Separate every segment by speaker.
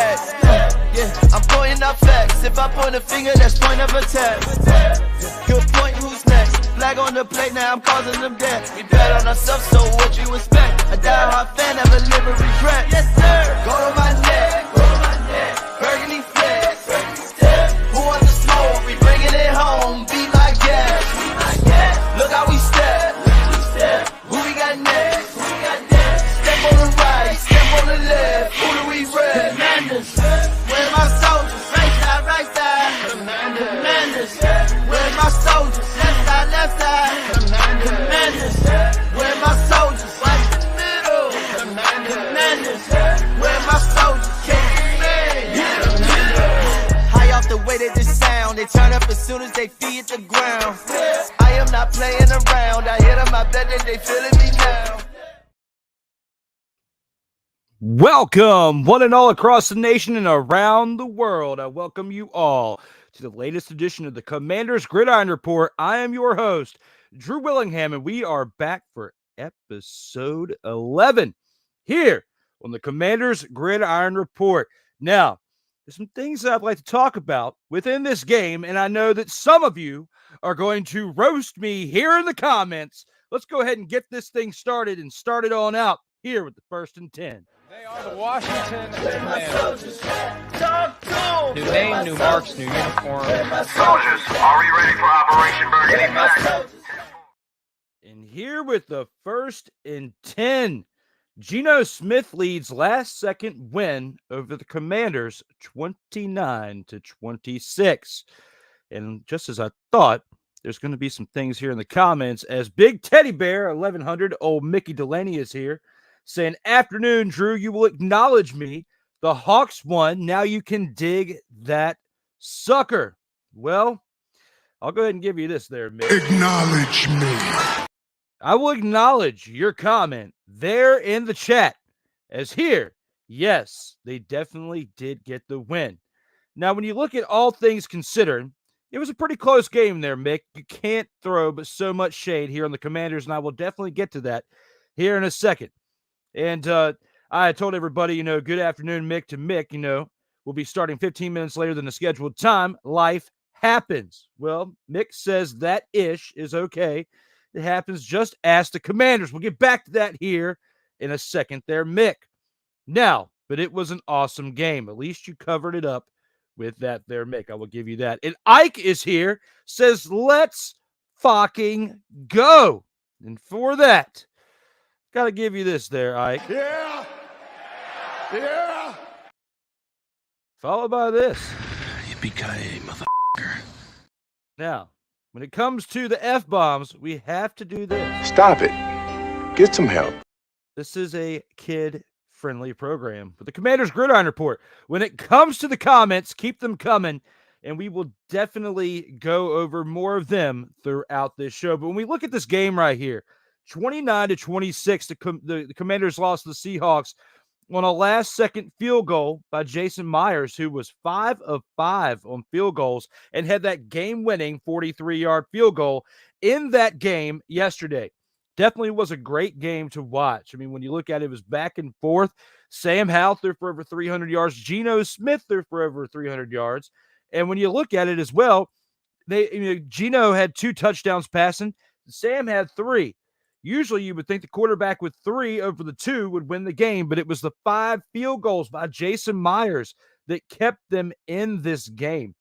Speaker 1: next. Yeah, I'm pointing out facts. If I point a finger, that's point of attack. Good point, who's next? Flag on the plate, now I'm causing them death. We bet on ourselves, so what you expect? A die-hard fan, never live with regret. Yes, sir. Go to my neck. Burgundy flex. Who wants the smoke? We bringing it home. Beat like gas. Look how we step. Who we got next? Step on the right, step on the left. Who do we rep? Commanders. Where's my soldiers? Right side. Commanders. Where's my soldiers? Left side. Commanders. Where's my soldiers? Right in the middle. Commanders. Where's my soldiers? High off the way that this sound, they turn up as soon as they feed the ground. I am not playing around. I hit them, I bet that they feeling me now.
Speaker 2: Welcome, one and all across the nation and around the world. I welcome you all to the latest edition of the Commanders Gridiron Report. I am your host, Drew Willingham, and we are back for episode 11 here on the Commanders Gridiron Report. Now, there's some things that I'd like to talk about within this game, and I know that some of you are going to roast me here in the comments. Let's go ahead and get this thing started and start it on out here with the 1st and 10.
Speaker 3: They are the Washington Commanders. New name, new marks, new uniform.
Speaker 4: Soldiers, are we ready for Operation Burgundy Black?
Speaker 2: And here with the 1st and 10, Geno Smith leads last-second win over the Commanders 29-26. And just as I thought, there's going to be some things here in the comments as Big Teddy Bear 1100, old Mickey Delaney is here, saying, "Afternoon, Drew, you will acknowledge me. The Hawks won. Now you can dig that sucker." Well, I'll go ahead and give you this there, Mick.
Speaker 5: Acknowledge me.
Speaker 2: I will acknowledge your comment there in the chat as here, yes, they definitely did get the win. Now, when you look at all things considered, it was a pretty close game there, Mick. You can't throw but so much shade here on the Commanders, and I will definitely get to that here in a second. And I told everybody, good afternoon, Mick to Mick. We'll be starting 15 minutes later than the scheduled time. Life happens. Well, Mick says that ish is okay. It happens. Just ask the Commanders. We'll get back to that here in a second there, Mick. Now, but it was an awesome game. At least you covered it up with that there, Mick. I will give you that. And Ike is here, says, let's fucking go. And for that, got to give you this there, Ike.
Speaker 5: Yeah.
Speaker 2: Followed by this.
Speaker 5: Yippee-ki-yay, motherfucker.
Speaker 2: Now, when it comes to the F-bombs, we have to do this.
Speaker 5: Stop it. Get some help.
Speaker 2: This is a kid-friendly program with the Commanders Gridiron Report. When it comes to the comments, keep them coming, and we will definitely go over more of them throughout this show. But when we look at this game right here, 29-26, the Commanders lost to the Seahawks on a last-second field goal by Jason Myers, who was 5 of 5 on field goals and had that game-winning 43-yard field goal in that game yesterday. Definitely was a great game to watch. I mean, when you look at it, it was back and forth. Sam Howell threw for over 300 yards. Geno Smith threw for over 300 yards. And when you look at it as well, Geno had 2 touchdowns passing. Sam had 3. Usually you would think the quarterback with 3 over the 2 would win the game, but it was the 5 field goals by Jason Myers that kept them in this game.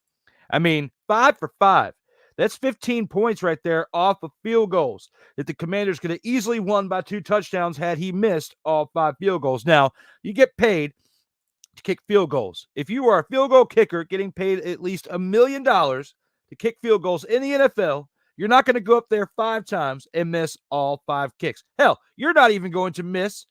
Speaker 2: I mean, 5 for 5. That's 15 points right there off of field goals that the Commanders could have easily won by 2 touchdowns had he missed all 5 field goals. Now, you get paid to kick field goals. If you are a field goal kicker getting paid at least $1 million to kick field goals in the NFL, you're not going to go up there 5 times and miss all 5 kicks. Hell, you're not even going to miss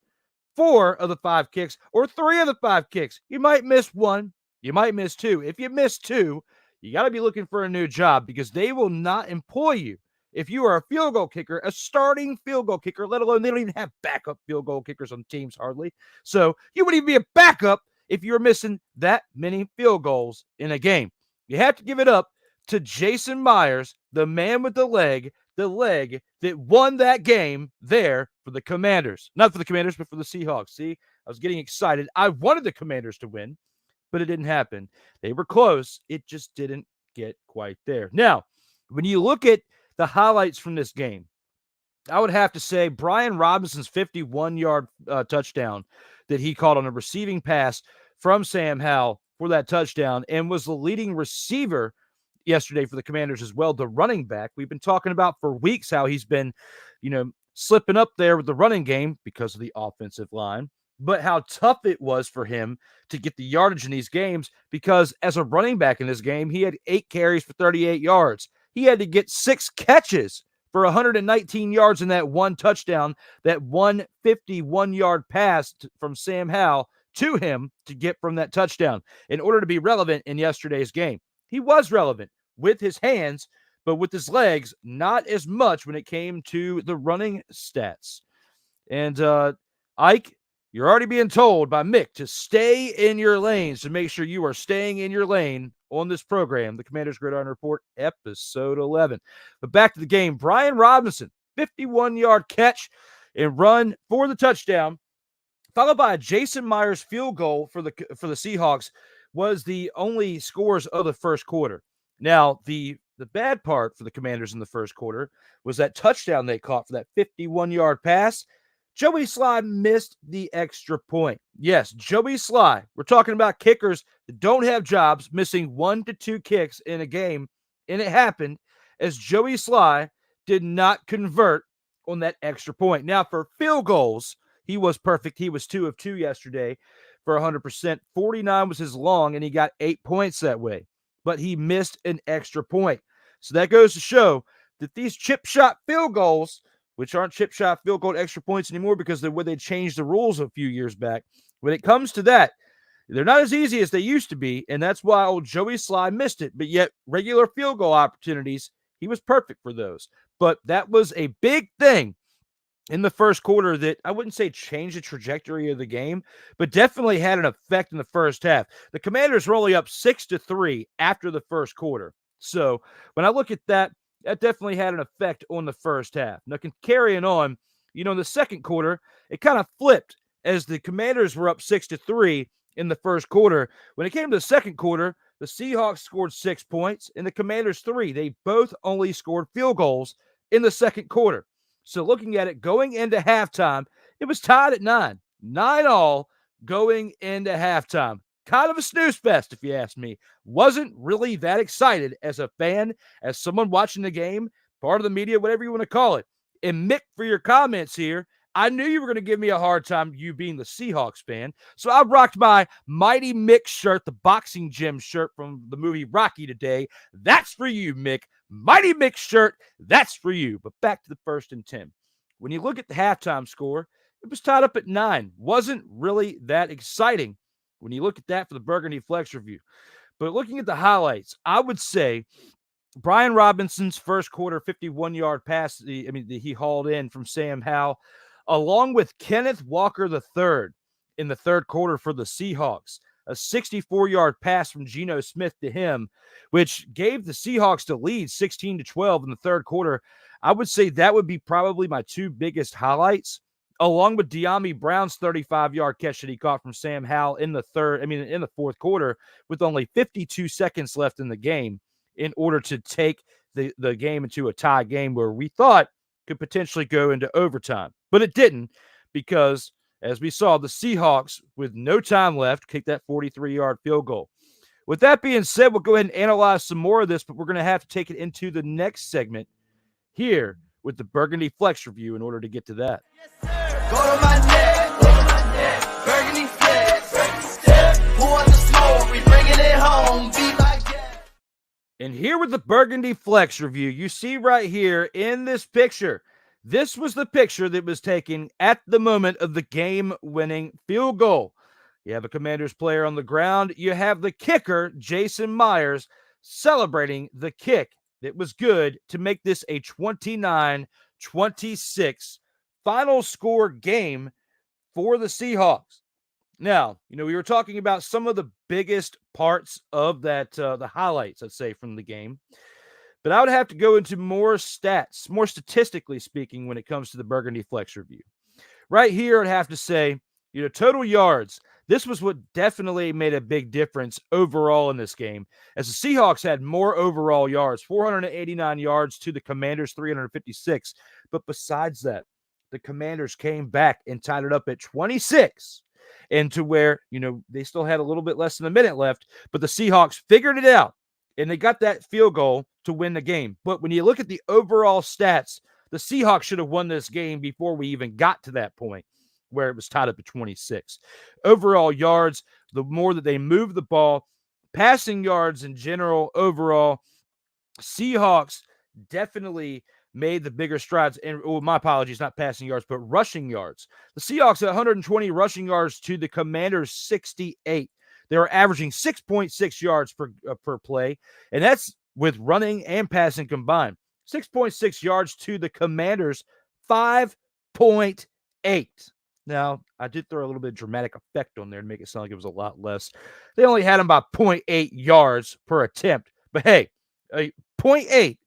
Speaker 2: 4 of the 5 kicks or 3 of the 5 kicks. You might miss 1. You might miss 2. If you miss 2, you got to be looking for a new job because they will not employ you if you are a field goal kicker, a starting field goal kicker, let alone they don't even have backup field goal kickers on teams hardly. So you wouldn't even be a backup if you're missing that many field goals in a game. You have to give it up to Jason Myers, the man with the leg that won that game there for the Commanders. Not for the Commanders, but for the Seahawks. See, I was getting excited. I wanted the Commanders to win, but it didn't happen. They were close. It just didn't get quite there. Now, when you look at the highlights from this game, I would have to say Brian Robinson's 51-yard touchdown that he caught on a receiving pass from Sam Howell for that touchdown and was the leading receiver yesterday for the Commanders as well, the running back. We've been talking about for weeks how he's been, slipping up there with the running game because of the offensive line, but how tough it was for him to get the yardage in these games because as a running back in this game, he had 8 carries for 38 yards. He had to get 6 catches for 119 yards in that one touchdown, that 151-yard pass from Sam Howell to him to get from that touchdown in order to be relevant in yesterday's game. He was relevant with his hands, but with his legs, not as much when it came to the running stats. And Ike, you're already being told by Mick to stay in your lanes, to make sure you are staying in your lane on this program, the Commanders Gridiron Report, episode 11. But back to the game. Brian Robinson, 51-yard catch and run for the touchdown, followed by a Jason Myers field goal for the Seahawks, was the only scores of the first quarter. Now, the bad part for the Commanders in the first quarter was that touchdown they caught for that 51-yard pass. Joey Sly missed the extra point. Yes, Joey Sly. We're talking about kickers that don't have jobs, missing 1 to 2 kicks in a game, and it happened as Joey Sly did not convert on that extra point. Now, for field goals, he was perfect. He was 2 of 2 yesterday for 100%. 49 was his long, and he got 8 points that way. But he missed an extra point. So that goes to show that these chip shot field goals, which aren't chip shot field goal extra points anymore because of the way they changed the rules a few years back, when it comes to that, they're not as easy as they used to be, and that's why old Joey Sly missed it. But yet, regular field goal opportunities, he was perfect for those. But that was a big thing in the first quarter that I wouldn't say changed the trajectory of the game, but definitely had an effect in the first half. The Commanders were only up 6-3 after the first quarter. So when I look at that, that definitely had an effect on the first half. Now, carrying on, in the second quarter, it kind of flipped as the Commanders were up 6-3 in the first quarter. When it came to the second quarter, the Seahawks scored 6 points and the Commanders 3. They both only scored field goals in the second quarter. So looking at it going into halftime, it was tied at 9. 9-all going into halftime. Kind of a snooze fest, if you ask me. Wasn't really that excited as a fan, as someone watching the game, part of the media, whatever you want to call it. And Mick, for your comments here, I knew you were going to give me a hard time, you being the Seahawks fan. So I rocked my Mighty Mick shirt, the boxing gym shirt from the movie Rocky today. That's for you, Mick. Mighty Mick shirt, that's for you. But back to the 1st and 10. When you look at the halftime score, it was tied up at 9. Wasn't really that exciting when you look at that for the Burgundy Flex review. But looking at the highlights, I would say Brian Robinson's first quarter 51-yard pass, that he hauled in from Sam Howell, along with Kenneth Walker III in the third quarter for the Seahawks. A 64-yard pass from Geno Smith to him, which gave the Seahawks the lead 16-12 in the third quarter. I would say that would be probably my 2 biggest highlights, along with De'Ami Brown's 35-yard catch that he caught from Sam Howell in the fourth quarter with only 52 seconds left in the game in order to take the game into a tie game where we thought could potentially go into overtime. But it didn't because, as we saw, the Seahawks, with no time left, kicked that 43-yard field goal. With that being said, we'll go ahead and analyze some more of this, but we're going to have to take it into the next segment here with the Burgundy Flex review in order to get to that.
Speaker 1: Go to my neck, Burgundy Flex. Who wants the smoke? We bringing it home. Be like that.
Speaker 2: And here with the Burgundy Flex review, you see right here in this picture, this was the picture that was taken at the moment of the game-winning field goal. You have a Commanders player on the ground. You have the kicker, Jason Myers, celebrating the kick that was good to make this a 29-26 final score game for the Seahawks. Now, we were talking about some of the biggest parts of that, the highlights, let's say, from the game. But I would have to go into more stats, more statistically speaking, when it comes to the Burgundy Flex review. Right here, I'd have to say, total yards. this was what definitely made a big difference overall in this game, as the Seahawks had more overall yards, 489 yards to the Commanders' 356. But besides that, the Commanders came back and tied it up at 26, and to where, they still had a little bit less than a minute left, but the Seahawks figured it out, and they got that field goal to win the game. But when you look at the overall stats, the Seahawks should have won this game before we even got to that point where it was tied up at 26. Overall yards, the more that they moved the ball, passing yards in general, overall, Seahawks definitely made the bigger strides. And my apologies, not passing yards, but rushing yards. The Seahawks had 120 rushing yards to the Commanders' 68. They were averaging 6.6 yards per play, and that's with running and passing combined. 6.6 yards to the Commanders' 5.8. Now, I did throw a little bit of dramatic effect on there to make it sound like it was a lot less. They only had them by 0.8 yards per attempt. But hey, 0.8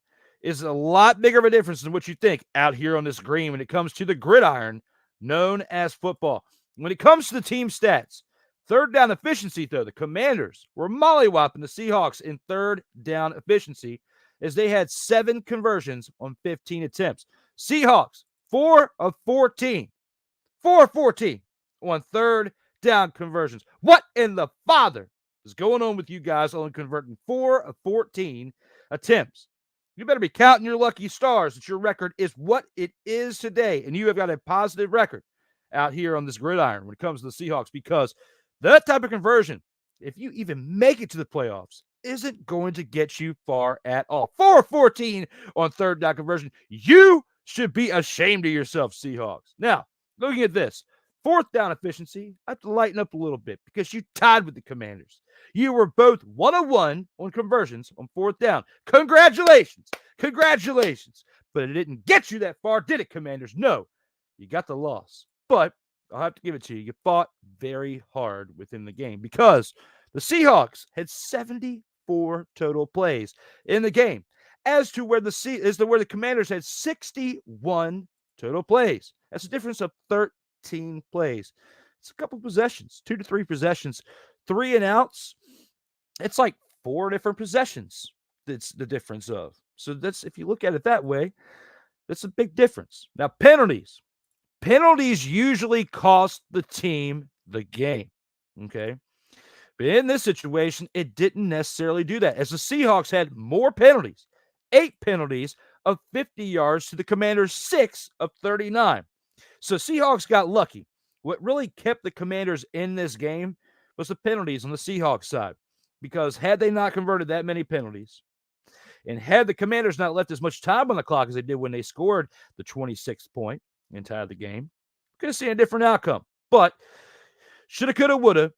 Speaker 2: is a lot bigger of a difference than what you think out here on this green when it comes to the gridiron known as football. When it comes to the team stats, third down efficiency, though, the Commanders were mollywopping the Seahawks in third down efficiency as they had 7 conversions on 15 attempts. Seahawks, 4 of 14. 4 of 14 on third down conversions. What in the father is going on with you guys on converting 4 of 14 attempts? You better be counting your lucky stars that your record is what it is today, and you have got a positive record out here on this gridiron when it comes to the Seahawks, because that type of conversion, if you even make it to the playoffs, isn't going to get you far at all. 4 of 14 on third down conversion. You should be ashamed of yourself, Seahawks. Now, looking at this, fourth down efficiency, I have to lighten up a little bit because you tied with the Commanders. You were both 1-1 on conversions on fourth down. Congratulations. Congratulations. But it didn't get you that far, did it, Commanders? No, you got the loss. But I'll have to give it to you. You fought very hard within the game because the Seahawks had 74 total plays in the game, as to where the Commanders had 61 total plays. That's a difference of 13 plays. It's a couple possessions, 2 to 3 possessions, 3 and outs. It's like 4 different possessions. That's the difference of. So that's, if you look at it that way, that's a big difference. Now, penalties. Penalties usually cost the team the game. Okay. But in this situation, it didn't necessarily do that, as the Seahawks had more penalties, 8 penalties of 50 yards to the Commanders' 6 of 39. So Seahawks got lucky. What really kept the Commanders in this game was the penalties on the Seahawks side, because had they not converted that many penalties, and had the Commanders not left as much time on the clock as they did when they scored the 26th point and tied the game, could have seen a different outcome. But shoulda, coulda, woulda.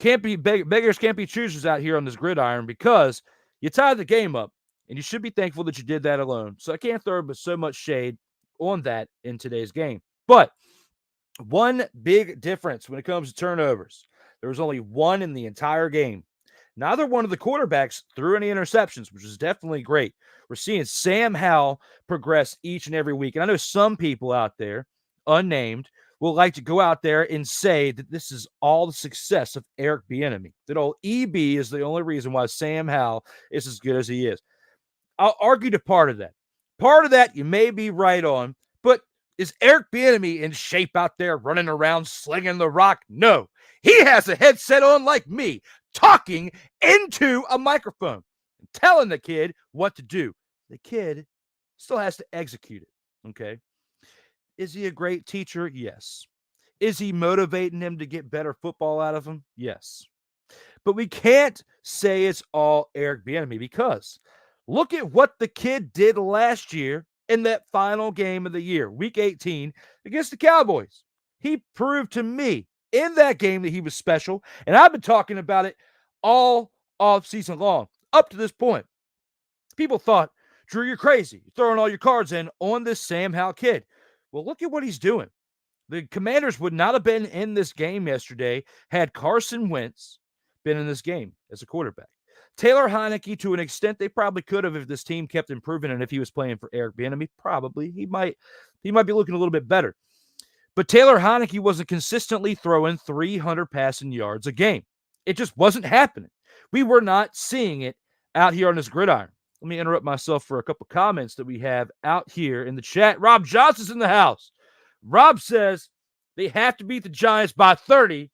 Speaker 2: Beggars can't be choosers out here on this gridiron, because you tied the game up, and you should be thankful that you did that alone. So I can't throw but so much shade on that in today's game. But one big difference when it comes to turnovers, there was only one in the entire game. Neither one of the quarterbacks threw any interceptions, which is definitely great. We're seeing Sam Howell progress each and every week. And I know some people out there, unnamed, will like to go out there and say that this is all the success of Eric Bieniemy, that old EB is the only reason why Sam Howell is as good as he is. I'll argue to part of that. Part of that you may be right on, but is Eric Bieniemy in shape out there running around slinging the rock? No. He has a headset on like me, talking into a microphone and telling the kid what to do. The kid still has to execute it, okay? Is he a great teacher? Yes. Is he motivating him to get better football out of him? Yes. But we can't say it's all Eric Bieniemy, because look at what the kid did last year in that final game of the year, Week 18, against the Cowboys. He proved to me in that game that he was special, and I've been talking about it all offseason long up to this point. People thought, Drew, you're crazy. You're throwing all your cards in on this Sam Howell kid. Well, look at what he's doing. The Commanders would not have been in this game yesterday had Carson Wentz been in this game as a quarterback. Taylor Heineke, to an extent, they probably could have if this team kept improving, and if he was playing for Eric Bieniemy, probably he might be looking a little bit better. But Taylor Heineke wasn't consistently throwing 300 passing yards a game. It just wasn't happening. We were not seeing it out here on this gridiron. Let me interrupt myself for a couple comments that we have out here in the chat. Rob Johnson's in the house. Rob says they have to beat the Giants by 30.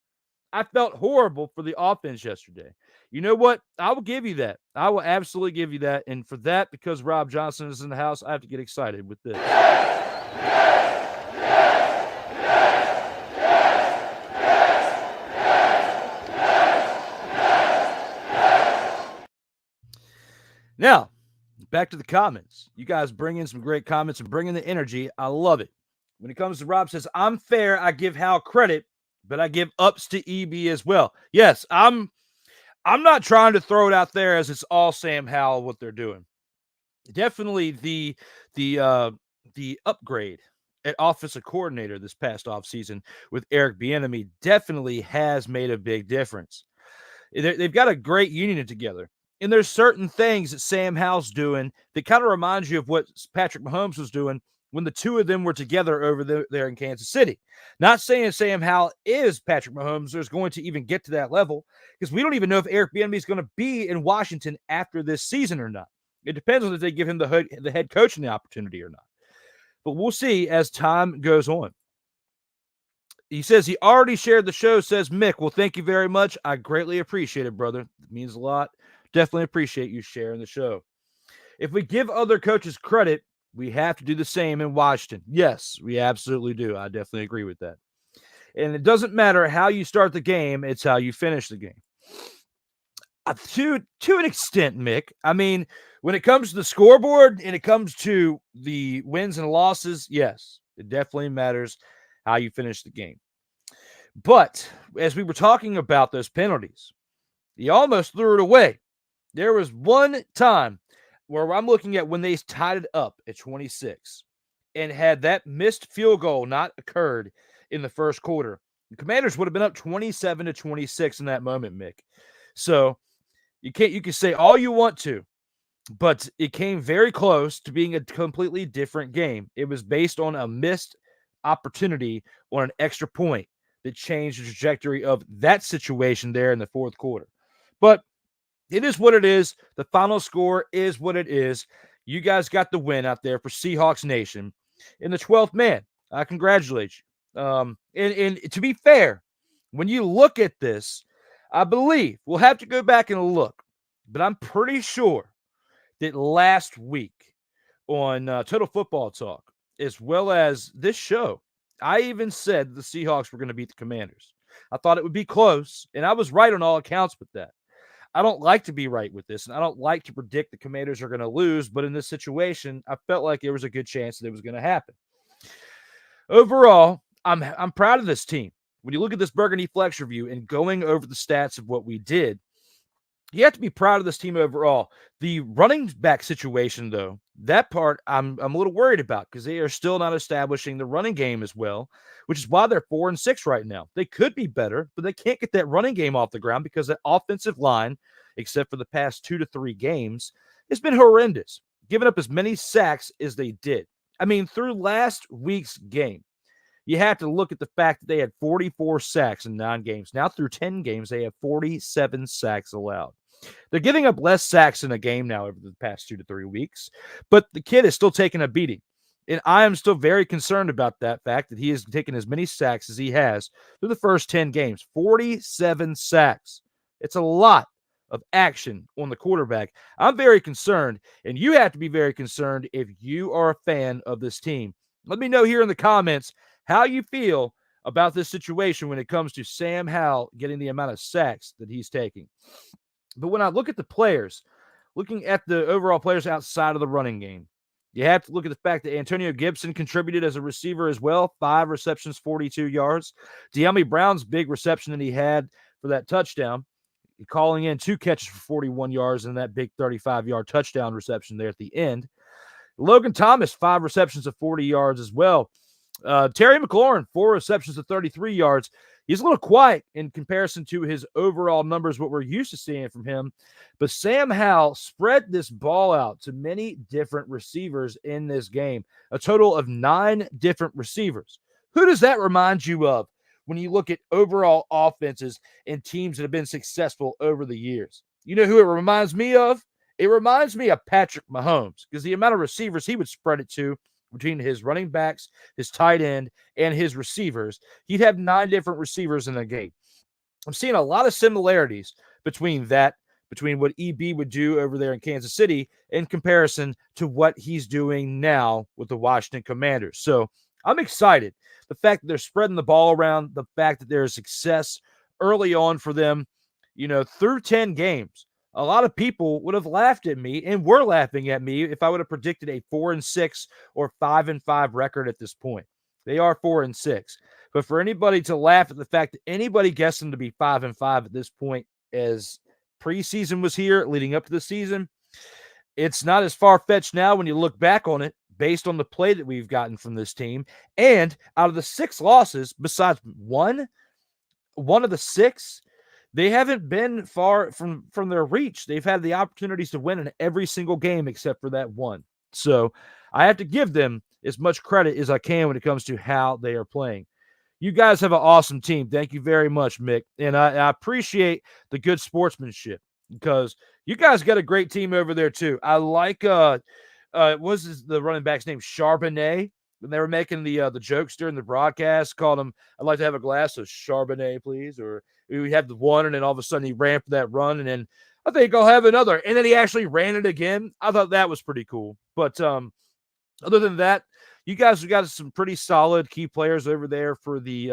Speaker 2: I felt horrible for the offense yesterday. You know what? I will give you that. I will absolutely give you that. And for that, because Rob Johnson is in the house, I have to get excited with this. Now, back to the comments. You guys bring in some great comments and bring in the energy. I love it. When it comes to Rob says, I'm fair. I give Hal credit, but I give ups to EB as well. Yes, I'm not trying to throw it out there as it's all Sam Howell what they're doing. Definitely the upgrade at offensive coordinator this past offseason with Eric Bieniemy definitely has made a big difference. They've got a great union together. And there's certain things that Sam Howell's doing that kind of reminds you of what Patrick Mahomes was doing when the two of them were together over there in Kansas City. Not saying Sam Howell is Patrick Mahomes or is going to even get to that level, because we don't even know if Eric Bieniemy is going to be in Washington after this season or not. It depends on if they give him the head coaching opportunity or not. But we'll see as time goes on. He says he already shared the show, says Mick. Well, thank you very much. I greatly appreciate it, brother. It means a lot. Definitely appreciate you sharing the show. If we give other coaches credit, we have to do the same in Washington. Yes, we absolutely do. I definitely agree with that. And it doesn't matter how you start the game, it's how you finish the game. To an extent, Mick. I mean, when it comes to the scoreboard and it comes to the wins and losses, yes, it definitely matters how you finish the game. But as we were talking about those penalties, he almost threw it away. There was one time where I'm looking at when they tied it up at 26 and had that missed field goal not occurred in the first quarter, the Commanders would have been up 27-26 in that moment, Mick. So you can say all you want to, but it came very close to being a completely different game. It was based on a missed opportunity on an extra point that changed the trajectory of that situation there in the fourth quarter. But it is what it is. The final score is what it is. You guys got the win out there for Seahawks Nation. In the 12th man, I congratulate you. And to be fair, when you look at this, I believe we'll have to go back and look, but I'm pretty sure that last week on Total Football Talk, as well as this show, I even said the Seahawks were going to beat the Commanders. I thought it would be close, and I was right on all accounts with that. I don't like to be right with this, and I don't like to predict the Commanders are going to lose, but in this situation, I felt like there was a good chance that it was going to happen. Overall, I'm proud of this team. When you look at this Burgundy Flex review and going over the stats of what we did, you have to be proud of this team overall. The running back situation, though, that part I'm a little worried about because they are still not establishing the running game as well, which is why they're 4-6 right now. They could be better, but they can't get that running game off the ground because that offensive line, except for the past 2 to 3 games, has been horrendous, giving up as many sacks as they did. I mean, through last week's game, you have to look at the fact that they had 44 sacks in 9 games. Now through 10 games, they have 47 sacks allowed. They're giving up less sacks in a game now over the past 2 to 3 weeks, but the kid is still taking a beating. And I am still very concerned about that fact that he has taken as many sacks as he has through the first 10 games. 47 sacks. It's a lot of action on the quarterback. I'm very concerned, and you have to be very concerned if you are a fan of this team. Let me know here in the comments how you feel about this situation when it comes to Sam Howell getting the amount of sacks that he's taking. But when I look at the players, looking at the overall players outside of the running game, you have to look at the fact that Antonio Gibson contributed as a receiver as well. 5 receptions, 42 yards. De'Ami Brown's big reception that he had for that touchdown, calling in 2 catches for 41 yards and that big 35-yard touchdown reception there at the end. Logan Thomas, 5 receptions of 40 yards as well. Terry McLaurin, 4 receptions of 33 yards. He's a little quiet in comparison to his overall numbers, what we're used to seeing from him. But Sam Howell spread this ball out to many different receivers in this game, a total of 9 different receivers. Who does that remind you of when you look at overall offenses and teams that have been successful over the years? You know who it reminds me of? It reminds me of Patrick Mahomes, because the amount of receivers he would spread it to between his running backs, his tight end, and his receivers. He'd have 9 different receivers in a game. I'm seeing a lot of similarities between what EB would do over there in Kansas City in comparison to what he's doing now with the Washington Commanders. So I'm excited. The fact that they're spreading the ball around, the fact that there's success early on for them, through 10 games. A lot of people would have laughed at me and were laughing at me if I would have predicted a 4-6 or 5-5 record at this point. They are 4-6. But for anybody to laugh at the fact that anybody guessed them to be 5-5 at this point as preseason was here leading up to the season, it's not as far-fetched now when you look back on it based on the play that we've gotten from this team. And out of the 6 losses, besides one of the 6, they haven't been far from their reach. They've had the opportunities to win in every single game except for that one. So I have to give them as much credit as I can when it comes to how they are playing. You guys have an awesome team. Thank you very much, Mick. And I appreciate the good sportsmanship because you guys got a great team over there too. I like the running back's name? Charbonnet. When they were making the jokes during the broadcast, called him, I'd like to have a glass of Charbonnet, please. Or we had the one, and then all of a sudden he ran for that run, and then I think I'll have another. And then he actually ran it again. I thought that was pretty cool. But other than that, you guys have got some pretty solid key players over there for the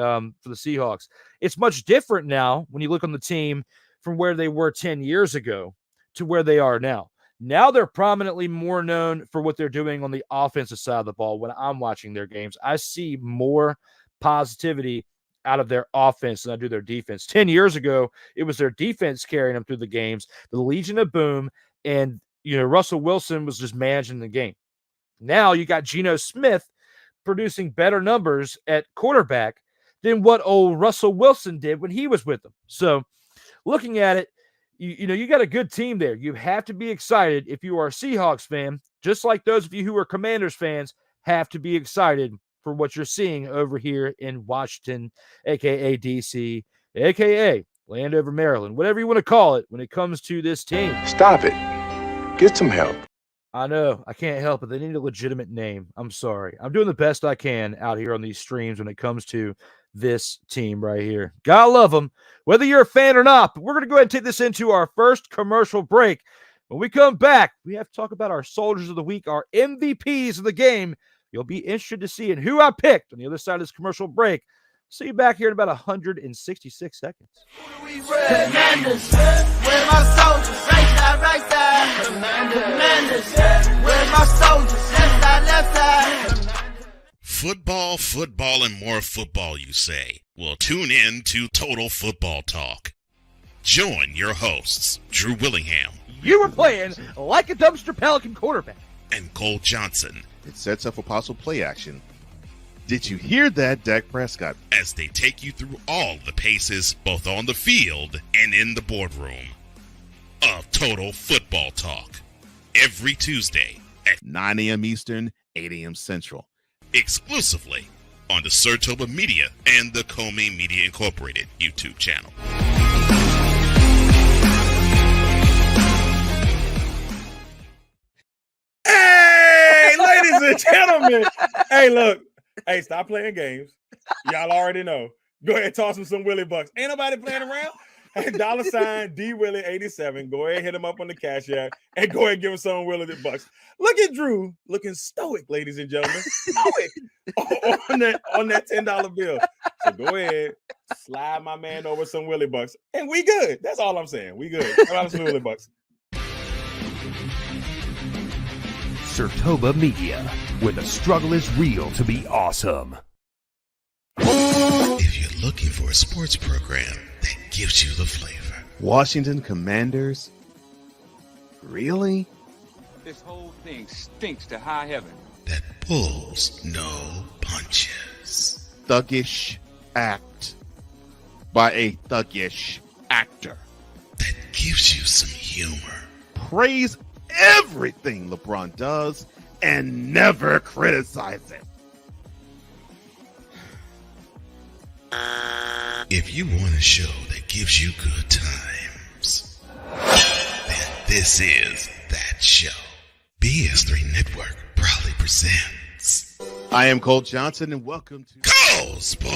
Speaker 2: Seahawks. It's much different now when you look on the team from where they were 10 years ago to where they are now. Now they're prominently more known for what they're doing on the offensive side of the ball. When I'm watching their games, I see more positivity out of their offense than I do their defense. 10 years ago, it was their defense carrying them through the games, the Legion of Boom, and Russell Wilson was just managing the game. Now you got Geno Smith producing better numbers at quarterback than what old Russell Wilson did when he was with them. So looking at it, you got a good team there. You have to be excited if you are a Seahawks fan, just like those of you who are Commanders fans have to be excited for what you're seeing over here in Washington, a.k.a. D.C., a.k.a. Landover, Maryland, whatever you want to call it when it comes to this team.
Speaker 5: Stop it. Get some help.
Speaker 2: I know. I can't help it. They need a legitimate name. I'm sorry. I'm doing the best I can out here on these streams when it comes to this team right here. Gotta love them, whether you're a fan or not. But we're going to go ahead and take this into our first commercial break. When we come back, we have to talk about our Soldiers of the Week, our MVPs of the game. You'll be interested to see who I picked on the other side of this commercial break. See you back here in about 166 seconds.
Speaker 1: Commanders, where my soldiers? Right side. Commanders, where my soldiers? Left side.
Speaker 6: Football, and more football, you say? Well, tune in to Total Football Talk. Join your hosts, Drew Willingham.
Speaker 2: You were playing like a dumpster Pelican quarterback.
Speaker 6: And Cole Johnson.
Speaker 7: It sets up for possible play action. Did you hear that, Dak Prescott?
Speaker 6: As they take you through all the paces, both on the field and in the boardroom, of Total Football Talk. Every Tuesday at
Speaker 7: 9 a.m. Eastern, 8 a.m. Central.
Speaker 6: Exclusively on the Surtoba Media and the Comey Media Incorporated YouTube channel.
Speaker 8: Hey, ladies and gentlemen. Hey, look. Hey, stop playing games. Y'all already know. Go ahead and toss him some Willie Bucks. Ain't nobody playing around. Hey, $sign DWillie87. Go ahead and hit him up on the Cash App and go ahead and give him some Willie Bucks. Look at Drew looking stoic, ladies and gentlemen. Stoic on that $10 bill. So go ahead, slide my man over some Willie Bucks, and we good. That's all I'm saying. We good. How about some Willie Bucks?
Speaker 9: Surtoba Media, where the struggle is real to be awesome.
Speaker 6: If you're looking for a sports program that gives you the flavor.
Speaker 7: Washington Commanders? Really?
Speaker 10: This whole thing stinks to high heaven.
Speaker 6: That pulls no punches.
Speaker 7: Thuggish act by a thuggish actor.
Speaker 6: That gives you some humor.
Speaker 7: Praise everything LeBron does and never criticize it.
Speaker 6: If you want a show that gives you good times, then this is that show. BS3 Network proudly presents.
Speaker 7: I am Cole Johnson, and welcome to
Speaker 6: Cole Sports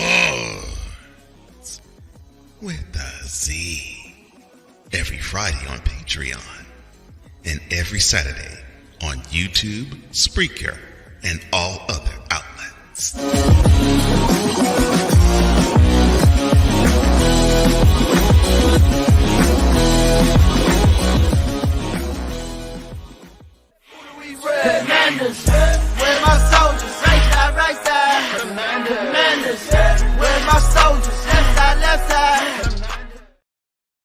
Speaker 6: with a Z. Every Friday on Patreon and every Saturday on YouTube, Spreaker, and all other outlets.
Speaker 1: Commanders, where my soldiers, right side. Commanders, where my soldiers, left side.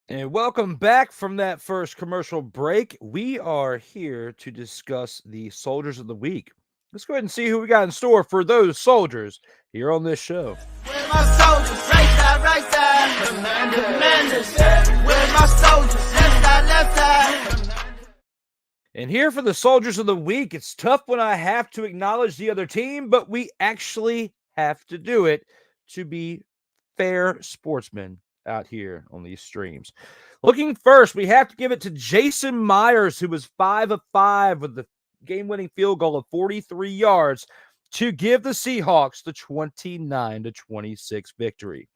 Speaker 2: And welcome back from that first commercial break. We are here to discuss the Soldiers of the Week. Let's go ahead and see who we got in store for those soldiers here on this show.
Speaker 1: Where my soldiers, right side. Commanders, where my soldiers, left side.
Speaker 2: And here for the Soldiers of the Week, it's tough when I have to acknowledge the other team, but we actually have to do it to be fair sportsmen out here on these streams. Looking first, we have to give it to Jason Myers, who was 5 of 5 with the game-winning field goal of 43 yards to give the Seahawks the 29-26 victory.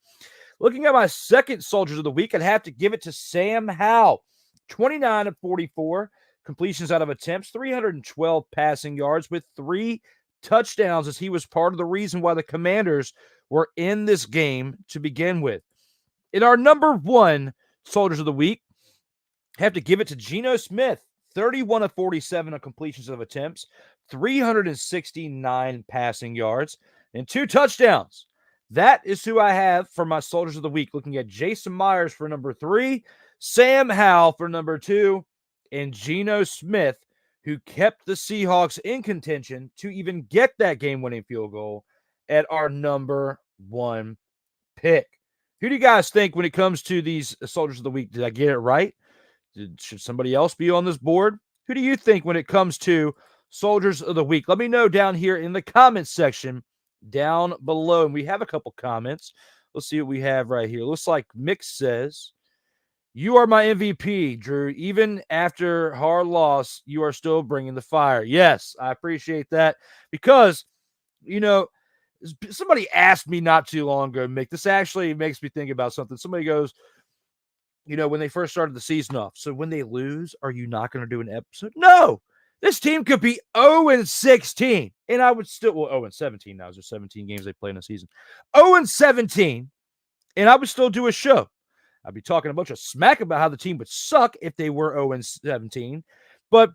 Speaker 2: Looking at my second Soldiers of the Week, I'd have to give it to Sam Howell, 29 of 44. Completions out of attempts, 312 passing yards with 3 touchdowns, as he was part of the reason why the Commanders were in this game to begin with. In our number 1 Soldiers of the Week, I have to give it to Geno Smith, 31 of 47 on completions of attempts, 369 passing yards, and 2 touchdowns. That is who I have for my Soldiers of the Week, looking at Jason Myers for number 3, Sam Howell for number 2, and Geno Smith, who kept the Seahawks in contention to even get that game-winning field goal at our number 1 pick. Who do you guys think when it comes to these Soldiers of the Week? Did I get it right? Should somebody else be on this board? Who do you think when it comes to Soldiers of the Week? Let me know down here in the comments section down below. And we have a couple comments. Let's see what we have right here. Looks like Mick says, "You are my MVP, Drew. Even after hard loss, you are still bringing the fire." Yes, I appreciate that because, somebody asked me not too long ago, Mick, this actually makes me think about something. Somebody goes, when they first started the season off, so when they lose, are you not going to do an episode? No, this team could be 0-16, and I would still, 0-17 now. There's 17 games they play in a season. 0-17, and I would still do a show. I'd be talking a bunch of smack about how the team would suck if they were 0-17, but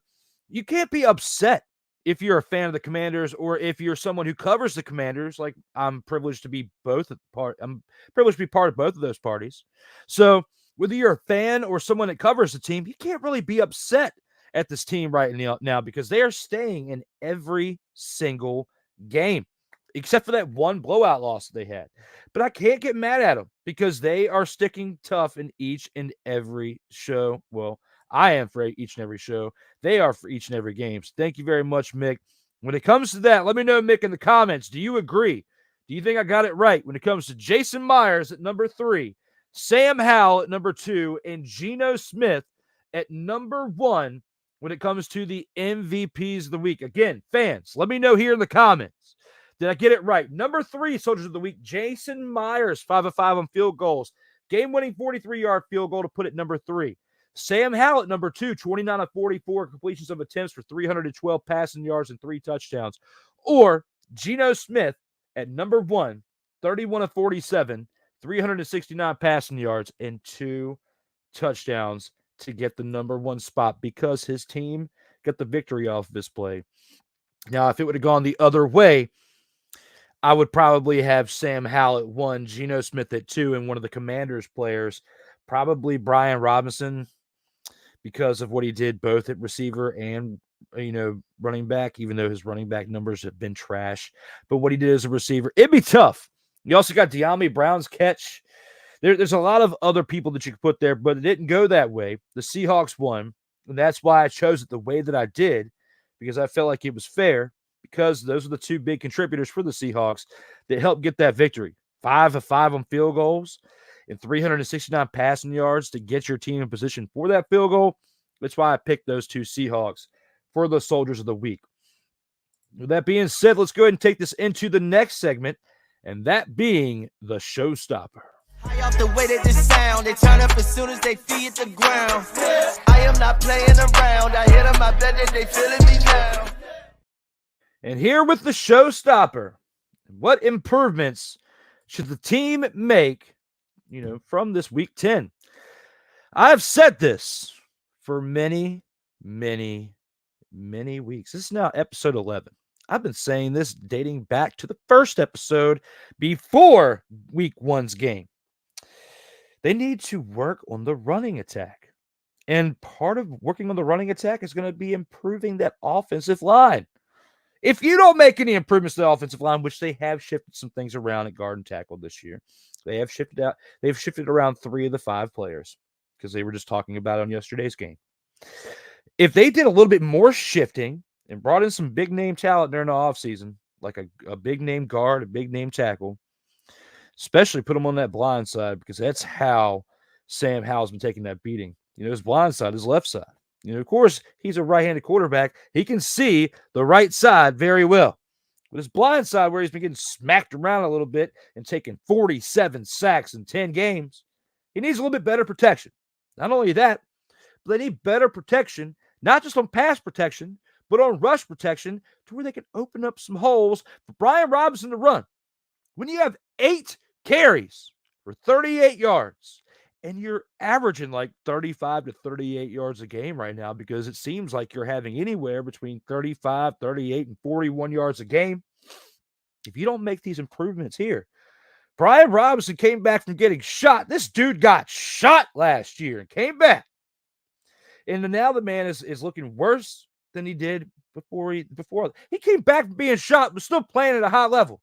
Speaker 2: you can't be upset if you're a fan of the Commanders or if you're someone who covers the Commanders. Like, I'm privileged to be I'm privileged to be part of both of those parties. So whether you're a fan or someone that covers the team, you can't really be upset at this team right now because they are staying in every single game, except for that one blowout loss that they had. But I can't get mad at them because they are sticking tough in each and every show. Well, I am for each and every show. They are for each and every game. So thank you very much, Mick. When it comes to that, let me know, Mick, in the comments. Do you agree? Do you think I got it right when it comes to Jason Myers at number 3, Sam Howell at number 2, and Geno Smith at number 1 when it comes to the MVPs of the week? Again, fans, let me know here in the comments. Did I get it right? Number 3, Soldiers of the Week, Jason Myers, 5 of 5 on field goals. Game-winning 43-yard field goal to put it number 3. Sam Howell at number 2, 29 of 44 completions of attempts for 312 passing yards and 3 touchdowns. Or Geno Smith at number 1, 31 of 47, 369 passing yards and 2 touchdowns to get the number 1 spot because his team got the victory off this play. Now, if it would have gone the other way, I would probably have Sam Howell at 1, Geno Smith at 2, and one of the Commanders players, probably Brian Robinson, because of what he did both at receiver and, running back, even though his running back numbers have been trash. But what he did as a receiver, it'd be tough. You also got De'Ami Brown's catch. There's a lot of other people that you could put there, but it didn't go that way. The Seahawks won, and that's why I chose it the way that I did, because I felt like it was fair, because those are the 2 big contributors for the Seahawks that helped get that victory. 5 of 5 on field goals. and 369 passing yards to get your team in position for that field goal. That's why I picked those two Seahawks for the Soldiers of the Week. With that being said, let's go ahead and take this into the next segment, and that being the Showstopper.
Speaker 1: High off the way that this sound, they turn up as soon as they feet hit the ground. I am not playing around. I hit them, I bet that they feeling me now.
Speaker 2: And here with the Showstopper, what improvements should the team make, from this week 10? I've said this for many, many, many weeks. This is now episode 11. I've been saying this dating back to the first episode before week 1's game. They need to work on the running attack. And part of working on the running attack is going to be improving that offensive line. If you don't make any improvements to the offensive line, which they have shifted some things around at guard and tackle this year, they've shifted around 3 of the 5 players because they were just talking about it on yesterday's game. If they did a little bit more shifting and brought in some big name talent during the offseason, like a big name guard, a big name tackle, especially put them on that blind side, because that's how Sam Howell's been taking that beating. His blind side, his left side. Of course, he's a right-handed quarterback. He can see the right side very well. But his blind side, where he's been getting smacked around a little bit and taking 47 sacks in 10 games, he needs a little bit better protection. Not only that, but they need better protection, not just on pass protection, but on rush protection, to where they can open up some holes for Brian Robinson to run. When you have 8 carries for 38 yards, and you're averaging like 35 to 38 yards a game right now, because it seems like you're having anywhere between 35, 38, and 41 yards a game. If you don't make these improvements here, Brian Robinson came back from getting shot. This dude got shot last year and came back. And now the man is looking worse than he did before. He came back from being shot, but still playing at a high level.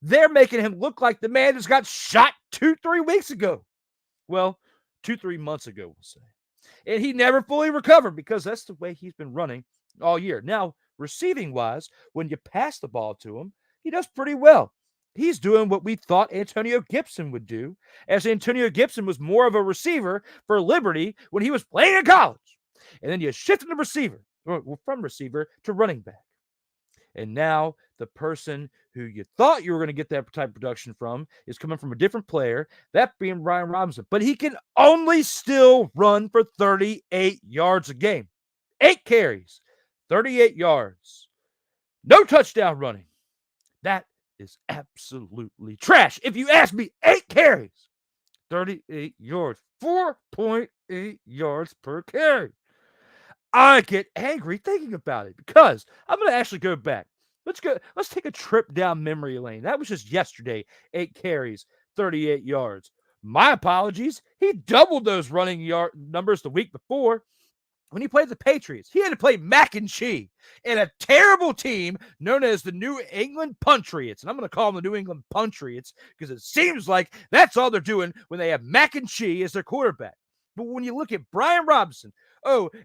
Speaker 2: They're making him look like the man just got shot 2-3 weeks ago. Well, 2-3 months ago, we'll say. And he never fully recovered, because that's the way he's been running all year. Now, receiving-wise, when you pass the ball to him, he does pretty well. He's doing what we thought Antonio Gibson would do, as Antonio Gibson was more of a receiver for Liberty when he was playing in college. And then you shift the receiver, from receiver to running back. And now the person who you thought you were going to get that type of production from is coming from a different player, that being Brian Robinson. But he can only still run for 38 yards a game. 8 carries, 38 yards. No touchdown running. That is absolutely trash. If you ask me, 8 carries, 38 yards, 4.8 yards per carry. I get angry thinking about it, because I'm going to actually go back. Let's take a trip down memory lane. That was just yesterday. 8 carries, 38 yards. My apologies. He doubled those running yard numbers the week before when he played the Patriots. He had to play Mac and Cheese in a terrible team known as the New England Patriots. And I'm going to call them the New England Patriots because it seems like that's all they're doing when they have Mac and Cheese as their quarterback. But when you look at Brian Robinson,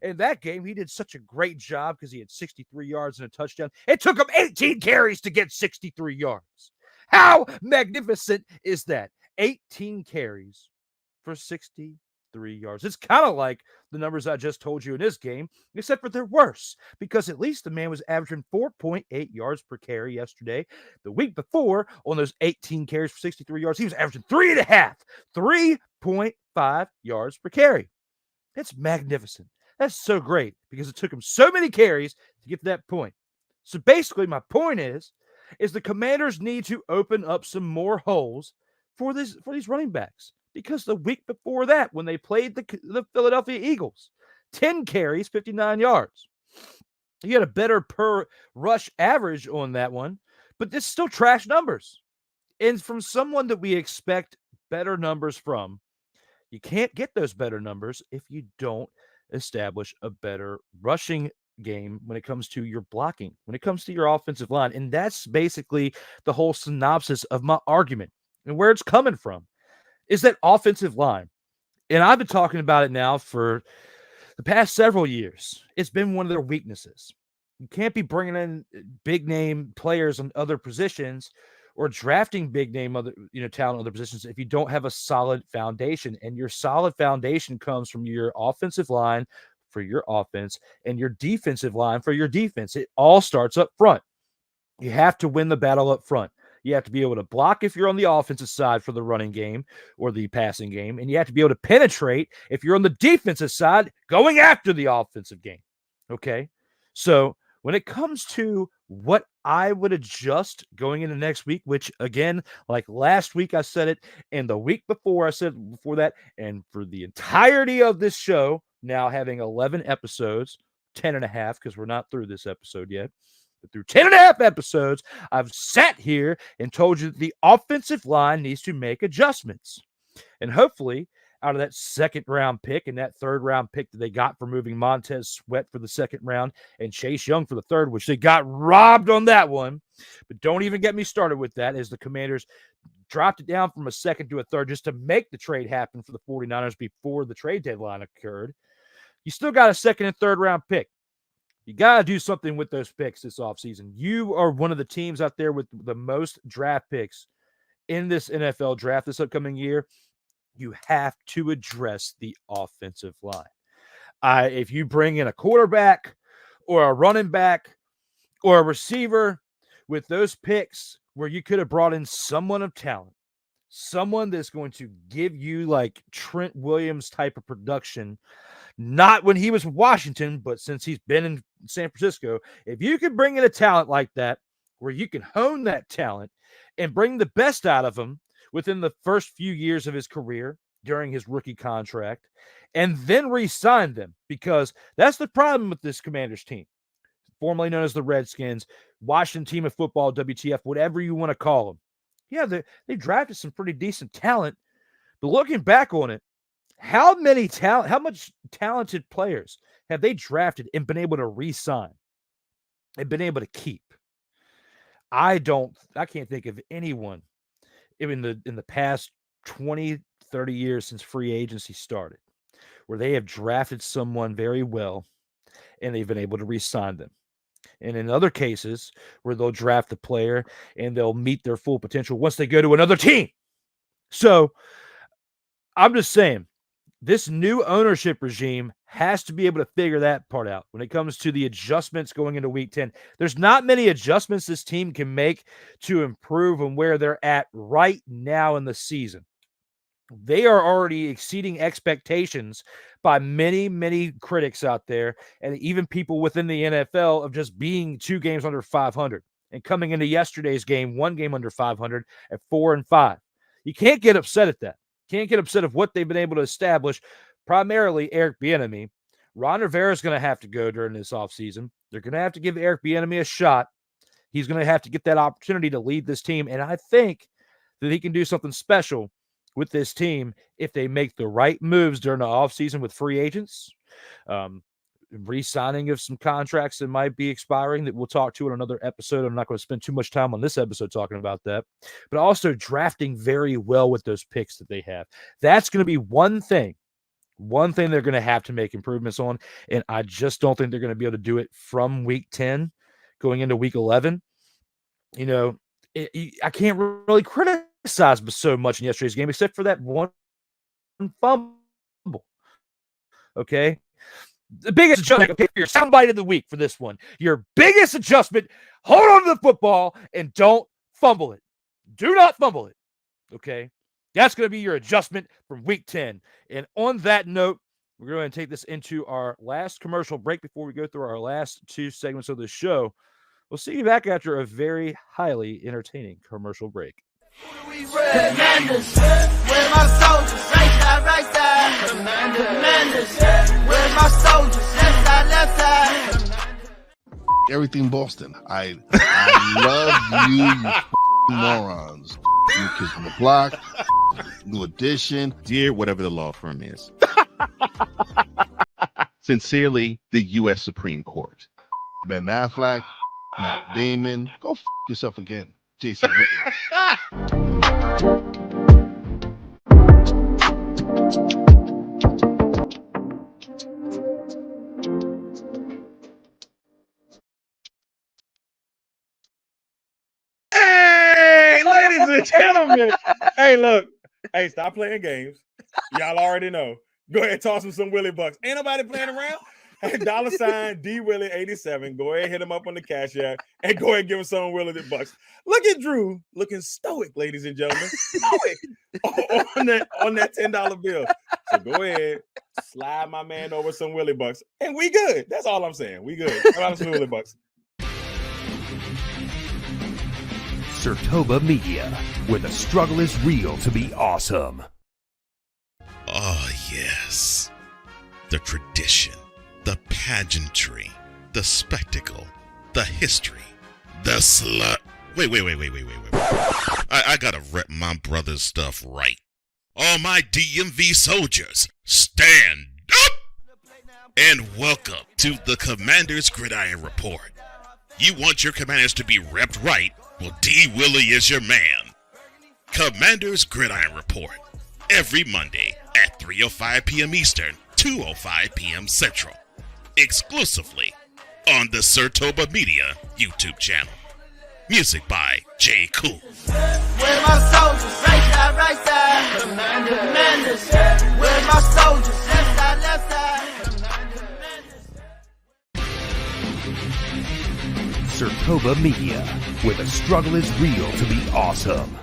Speaker 2: in that game, he did such a great job because he had 63 yards and a touchdown. It took him 18 carries to get 63 yards. How magnificent is that? 18 carries for 63 yards. It's kind of like the numbers I just told you in this game, except for they're worse, because at least the man was averaging 4.8 yards per carry yesterday. The week before, on those 18 carries for 63 yards, he was averaging 3.5 yards per carry. It's magnificent. That's so great, because it took him so many carries to get to that point. So basically, my point is the Commanders need to open up some more holes for these running backs. Because the week before that, when they played the Philadelphia Eagles, 10 carries, 59 yards. You had a better per rush average on that one, but this is still trash numbers. And from someone that we expect better numbers from, you can't get those better numbers if you don't establish a better rushing game when it comes to your blocking, when it comes to your offensive line. And that's basically the whole synopsis of my argument. And where it's coming from is that offensive line. And I've been talking about it now for the past several years. It's been one of their weaknesses. You can't be bringing in big name players on other positions or drafting big name other talent other positions if you don't have a solid foundation. And your solid foundation comes from your offensive line for your offense and your defensive line for your defense. It all starts up front. You have to win the battle up front. You have to be able to block if you're on the offensive side for the running game or the passing game, and you have to be able to penetrate if you're on the defensive side going after the offensive game. Okay? So when it comes to what I would adjust going into next week, which again, like last week I said it, and the week before I said it before that, and for the entirety of this show, now having 11 episodes, 10 and a half, because we're not through this episode yet. But through 10 and a half episodes, I've sat here and told you that the offensive line needs to make adjustments. And hopefully, out of that second round pick and that third round pick that they got for moving Montez Sweat for the second round and Chase Young for the third, which they got robbed on that one. But don't even get me started with that, as the Commanders dropped it down from a second to a third just to make the trade happen for the 49ers before the trade deadline occurred. You still got a second and third round pick. You got to do something with those picks this offseason. You are one of the teams out there with the most draft picks in this NFL draft this upcoming year. You have to address the offensive line. If you bring in a quarterback or a running back or a receiver with those picks where you could have brought in someone of talent, someone that's going to give you like Trent Williams type of production, not when he was with Washington, but since he's been in San Francisco, if you can bring in a talent like that, where you can hone that talent and bring the best out of him within the first few years of his career during his rookie contract, and then re-sign them, because that's the problem with this Commanders team, formerly known as the Redskins, Washington Team of Football, WTF, whatever you want to call them. Yeah, they drafted some pretty decent talent, but looking back on it, how much talented players have they drafted and been able to re-sign and been able to keep? I can't think of anyone in the past 20, 30 years since free agency started where they have drafted someone very well and they've been able to re-sign them. And in other cases where they'll draft a player and they'll meet their full potential once they go to another team. So I'm just saying, this new ownership regime has to be able to figure that part out when it comes to the adjustments going into week 10. There's not many adjustments this team can make to improve on where they're at right now in the season. They are already exceeding expectations by many, many critics out there, and even people within the NFL, of just being 2 games under 500 and coming into yesterday's game 1 game under 500 at 4-5. You can't get upset at that. Can't get upset of what they've been able to establish. Primarily Eric Bieniemy. Ron Rivera is going to have to go during this offseason. They're going to have to give Eric Bieniemy a shot. He's going to have to get that opportunity to lead this team, and I think that he can do something special with this team if they make the right moves during the offseason with free agents, re-signing of some contracts that might be expiring that we'll talk to in another episode. I'm not going to spend too much time on this episode talking about that, but also drafting very well with those picks that they have. That's going to be one thing they're going to have to make improvements on, and I just don't think they're going to be able to do it from week 10 going into week 11. I can't really criticize so much in yesterday's game except for that one fumble. Okay? The biggest adjustment, okay, your soundbite of the week for this one. Your biggest adjustment, hold on to the football and don't fumble it. Do not fumble it. Okay? That's going to be your adjustment from week 10. And on that note, we're going to take this into our last commercial break before we go through our last 2 segments of the show. We'll see you back after a very highly entertaining commercial break.
Speaker 1: Commanders, where's my soldiers? Right side, right side. Commanders, where's my soldiers? Left side, left side.
Speaker 5: Everything Boston. I love you morons. New Kids on the Block, New Edition.
Speaker 7: Dear whatever the law firm is. Sincerely, the U.S. Supreme Court.
Speaker 5: Ben Affleck, Matt Damon. Go yourself again, Jason.
Speaker 8: Hey, gentlemen. Hey, look. Hey, stop playing games. Y'all already know. Go ahead and toss him some Willie Bucks. Ain't nobody playing around. Hey, $ D Willie 87. Go ahead, hit him up on the Cash App, and go ahead and give him some Willie Bucks. Look at Drew looking stoic, ladies and gentlemen. Stoic on that $10 bill. So go ahead, slide my man over some Willie Bucks, and we good. That's all I'm saying. We good. How about some Willie Bucks?
Speaker 9: Sertoba Media, where the struggle is real to be awesome.
Speaker 6: Oh, yes. The tradition, the pageantry, the spectacle, the history, the slut. Wait. I gotta rep my brother's stuff right. All my DMV soldiers, stand up! And welcome to the Commanders Gridiron Report. You want your Commanders to be repped right? Well, D. Willie is your man. Commanders Gridiron Report. Every Monday at 3:05 p.m. Eastern, 2:05 p.m. Central. Exclusively on the Sertoba Media YouTube channel. Music by J.KUL.
Speaker 1: Where my soldiers? Right side. Commanders. Where my soldiers? Left side.
Speaker 9: Sertoba Media, where the struggle is real to be awesome.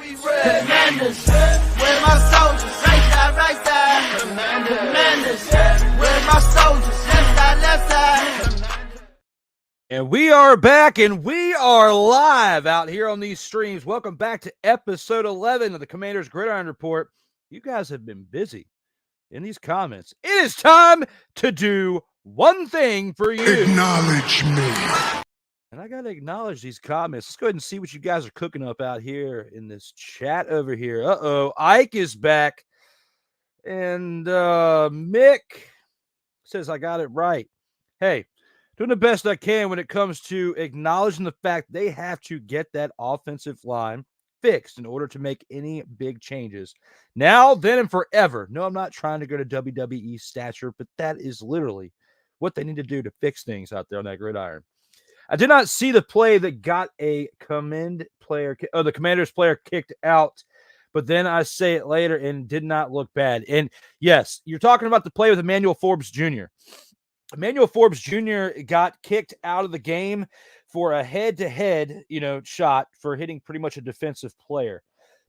Speaker 1: Commanders. Where my soldiers? Right side. Commanders. Where my soldiers? Left side.
Speaker 2: And we are back, and we are live out here on these streams. Welcome back to episode 11 of the Commanders Gridiron Report. You guys have been busy in these comments. It is time to do one thing for you.
Speaker 11: Acknowledge me.
Speaker 2: And I got to acknowledge these comments. Let's go ahead and see what you guys are cooking up out here in this chat over here. Uh-oh, Ike is back. And Mick says I got it right. Hey, doing the best I can when it comes to acknowledging the fact they have to get that offensive line fixed in order to make any big changes. Now, then, and forever. No, I'm not trying to go to WWE stature, but that is literally what they need to do to fix things out there on that gridiron. I did not see the play that got a the Commanders player kicked out, but then I say it later and did not look bad. And yes, you're talking about the play with Emmanuel Forbes Jr. Emmanuel Forbes Jr. got kicked out of the game for a head-to-head, shot for hitting pretty much a defensive player.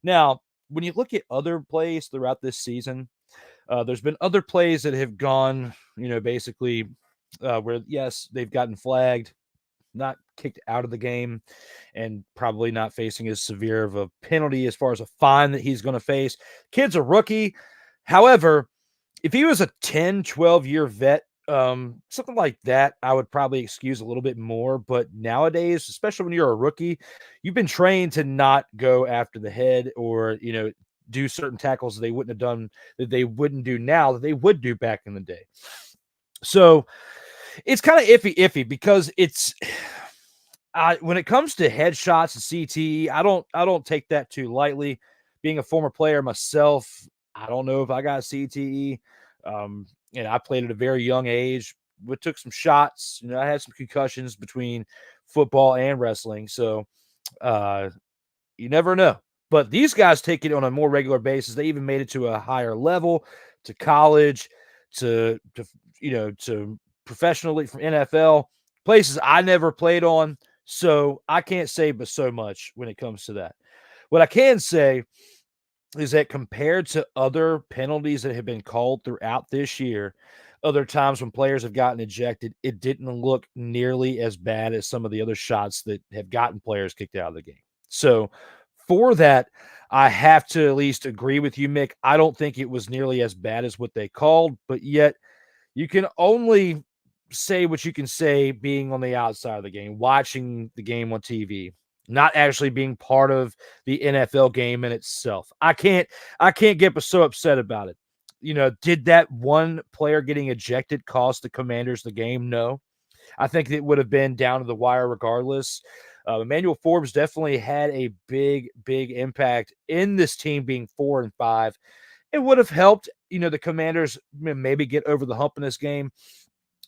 Speaker 2: Now, when you look at other plays throughout this season, there's been other plays that have gone, basically where, yes, they've gotten flagged, not kicked out of the game, and probably not facing as severe of a penalty as far as a fine that he's going to face. Kid's a rookie. However, if he was a 10, 12-year vet, something like that, I would probably excuse a little bit more. But nowadays, especially when you're a rookie, you've been trained to not go after the head or, do certain tackles that they wouldn't have done, that they wouldn't do now, that they would do back in the day. So it's kind of iffy because it's when it comes to headshots and CTE, I don't take that too lightly. Being a former player myself, I don't know if I got CTE. And I played at a very young age. We took some shots. I had some concussions between football and wrestling. So you never know. But these guys take it on a more regular basis. They even made it to a higher level, to college, to professionally from NFL, places I never played on. So I can't say but so much when it comes to that. What I can say is that compared to other penalties that have been called throughout this year, other times when players have gotten ejected, it didn't look nearly as bad as some of the other shots that have gotten players kicked out of the game. So for that, I have to at least agree with you, Mick. I don't think it was nearly as bad as what they called, but yet you can only say what you can say being on the outside of the game, watching the game on TV, not actually being part of the NFL game in itself. I can't get so upset about it. Did that one player getting ejected cost the Commanders the game? No. I think it would have been down to the wire regardless. Emmanuel Forbes definitely had a big impact in this team being 4-5. It would have helped, the Commanders maybe get over the hump in this game.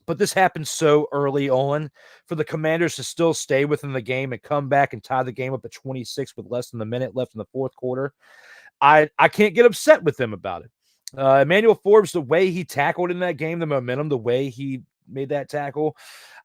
Speaker 2: But this happened so early on for the Commanders to still stay within the game and come back and tie the game up at 26 with less than a minute left in the fourth quarter. I can't get upset with them about it. Emmanuel Forbes, the way he tackled in that game, the momentum, the way he made that tackle,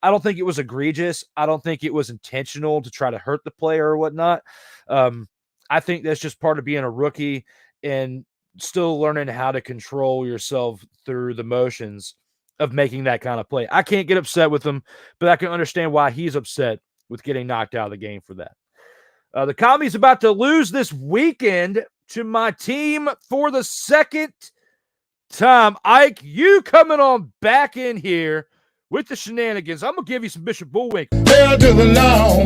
Speaker 2: I don't think it was egregious. I don't think it was intentional to try to hurt the player or whatnot. I think that's just part of being a rookie and still learning how to control yourself through the motions of making that kind of play. I can't get upset with him, but I can understand why he's upset with getting knocked out of the game for that. The Commies about to lose this weekend to my team for the second time. Ike, you coming on back in here with the shenanigans. I'm going to give you some Bishop Bullwinkle.
Speaker 11: Hell to the no,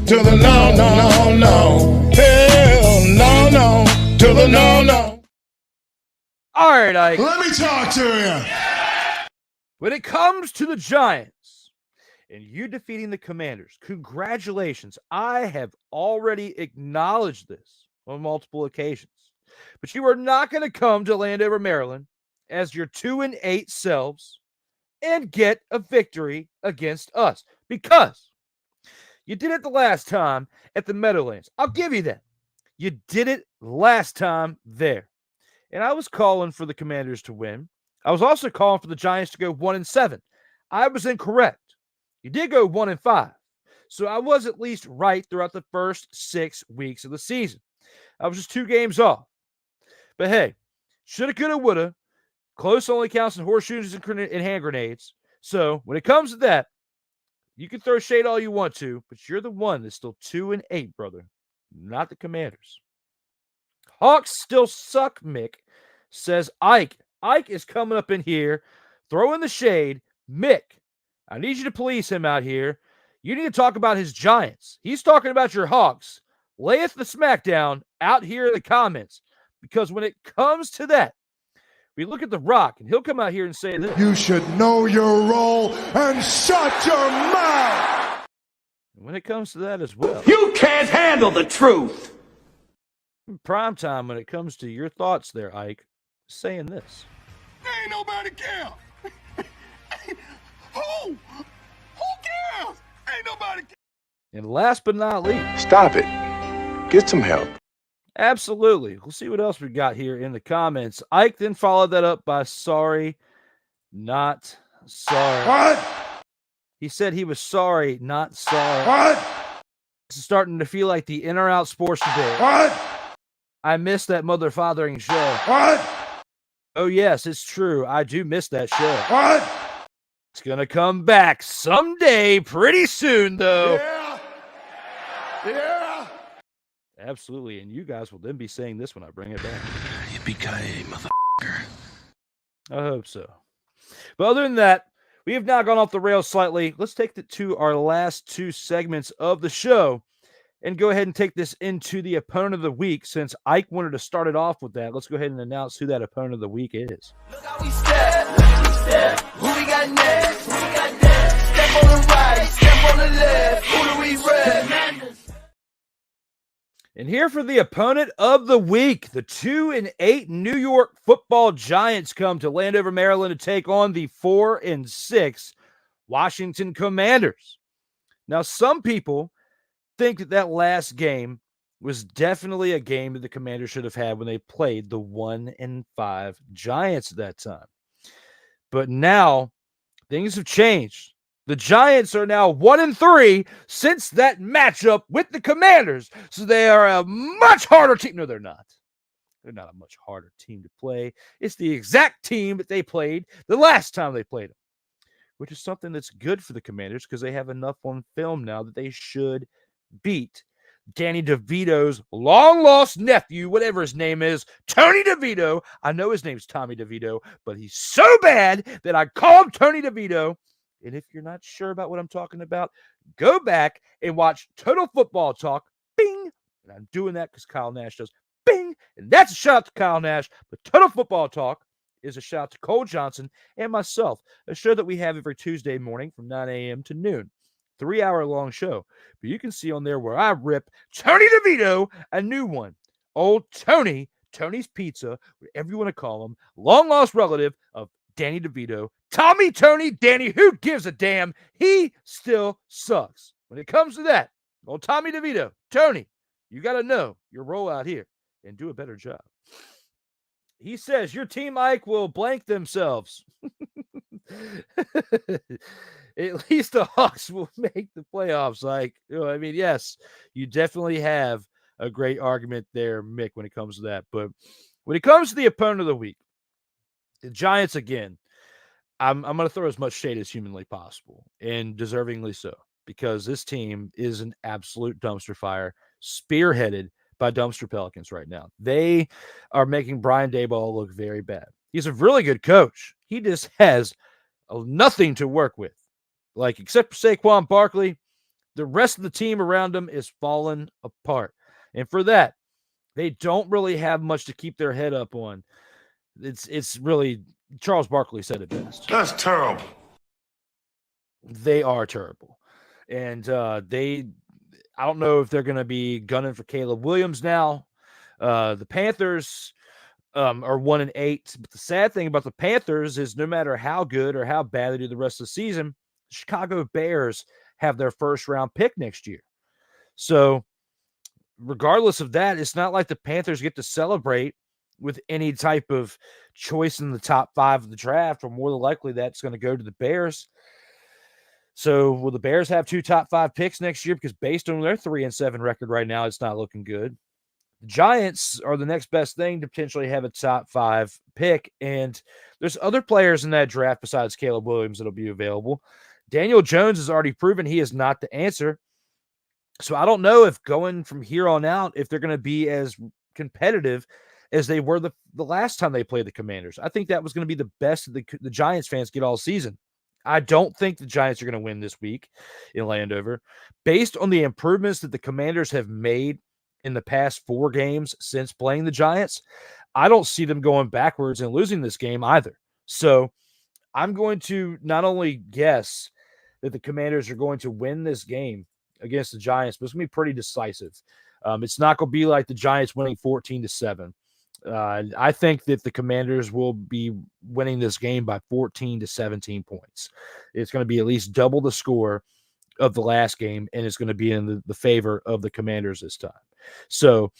Speaker 11: to the no, no, no, no. Hell no, no, to the no, no.
Speaker 2: All right, Ike.
Speaker 11: Let me talk to you.
Speaker 2: When it comes to the Giants and you defeating the Commanders, congratulations. I have already acknowledged this on multiple occasions. But you are not going to come to Landover, Maryland as your 2-8 selves and get a victory against us because you did it the last time at the Meadowlands. I'll give you that. You did it last time there. And I was calling for the Commanders to win. I was also calling for the Giants to go 1-7. I was incorrect. You did go 1-5. So I was at least right throughout the first 6 weeks of the season. I was just 2 games off. But hey, shoulda, coulda, woulda. Close only counts in horseshoes and hand grenades. So when it comes to that, you can throw shade all you want to, but you're the one that's still 2-8, brother. Not the Commanders. Hawks still suck, Mick, says Ike. Ike is coming up in here, throwing the shade. Mick, I need you to police him out here. You need to talk about his Giants. He's talking about your Hawks. Layeth the smackdown out here in the comments. Because when it comes to that, we look at The Rock, and he'll come out here and say this.
Speaker 11: You should know your role and shut your mouth.
Speaker 2: And when it comes to that as well.
Speaker 12: You can't handle the truth.
Speaker 2: Prime time when it comes to your thoughts there, Ike, saying this.
Speaker 11: Ain't nobody care. Who cares? Ain't nobody care.
Speaker 2: And last but not least.
Speaker 12: Stop it. Get some help.
Speaker 2: Absolutely. We'll see what else we got here in the comments. Ike then followed that up by sorry, not sorry.
Speaker 11: What?
Speaker 2: He said he was sorry, not sorry.
Speaker 11: What?
Speaker 2: This is starting to feel like the In or Out Sports Today.
Speaker 11: What?
Speaker 2: I miss that mother-fathering show.
Speaker 11: What?
Speaker 2: Oh, yes, it's true. I do miss that show.
Speaker 11: What?
Speaker 2: It's going to come back someday, pretty soon, though.
Speaker 11: Yeah. Yeah.
Speaker 2: Absolutely. And you guys will then be saying this when I bring it back.
Speaker 11: Yippee-ki-yay, motherfucker.
Speaker 2: I hope so. But other than that, we have now gone off the rails slightly. Let's take it to our last 2 segments of the show and go ahead and take this into the opponent of the week. Since Ike wanted to start it off with that, let's go ahead and announce who that opponent of the week is.
Speaker 1: Look how we step, who we got next, step on the right, step on the left, who do we rep?
Speaker 2: And here for the opponent of the week, the 2-8 New York Football Giants come to Landover, Maryland to take on the 4-6 Washington Commanders. Now, some people think that last game was definitely a game that the Commanders should have had when they played the 1-5 Giants at that time. But now things have changed. The Giants are now 1-3 since that matchup with the Commanders. So they are a much harder team. No, they're not. They're not a much harder team to play. It's the exact team that they played the last time they played them, which is something that's good for the Commanders because they have enough on film now that they should beat Danny DeVito's long-lost nephew, whatever his name is, Tony DeVito. I know his name's Tommy DeVito, but he's so bad that I call him Tony DeVito. And if you're not sure about what I'm talking about, go back and watch Total Football Talk. Bing! And I'm doing that because Kyle Nash does bing! And that's a shout out to Kyle Nash. But Total Football Talk is a shout out to Cole Johnson and myself, a show that we have every Tuesday morning from 9 a.m. to noon. 3-hour-long show. But you can see on there where I rip Tony DeVito a new one. Old Tony's Pizza, whatever you want to call him, long-lost relative of Danny DeVito, Tommy, Tony, Danny, who gives a damn? He still sucks. When it comes to that, well, Tommy DeVito, Tony, you got to know your role out here and do a better job. He says your team, Mike, will blank themselves. At least the Hawks will make the playoffs. Like, I mean, yes, you definitely have a great argument there, Mick, when it comes to that. But when it comes to the opponent of the week, the Giants, again, I'm going to throw as much shade as humanly possible, and deservingly so, because this team is an absolute dumpster fire, spearheaded by Dumpster Pelicans right now. They are making Brian Daboll look very bad. He's a really good coach. He just has nothing to work with. Like, except for Saquon Barkley, the rest of the team around him is falling apart. And for that, they don't really have much to keep their head up on. It's really, Charles Barkley said it best.
Speaker 12: That's terrible.
Speaker 2: They are terrible. And I don't know if they're going to be gunning for Caleb Williams now. The Panthers are 1-8. But the sad thing about the Panthers is no matter how good or how bad they do the rest of the season, the Chicago Bears have their first-round pick next year. So regardless of that, it's not like the Panthers get to celebrate with any type of choice in the top 5 of the draft, or more than likely that's going to go to the Bears. So will the Bears have 2 top 5 picks next year? Because based on their 3-7 record right now, it's not looking good. The Giants are the next best thing to potentially have a top 5 pick. And there's other players in that draft besides Caleb Williams that'll be available. Daniel Jones has already proven he is not the answer. So I don't know if going from here on out, if they're going to be as competitive as they were the last time they played the Commanders. I think that was going to be the best that the Giants fans get all season. I don't think the Giants are going to win this week in Landover. Based on the improvements that the Commanders have made in the past 4 games since playing the Giants, I don't see them going backwards and losing this game either. So I'm going to not only guess that the Commanders are going to win this game against the Giants, but it's going to be pretty decisive. It's not going to be like the Giants winning 14-7. I think that the Commanders will be winning this game by 14 to 17 points. It's going to be at least double the score of the last game, and it's going to be in the favor of the Commanders this time. So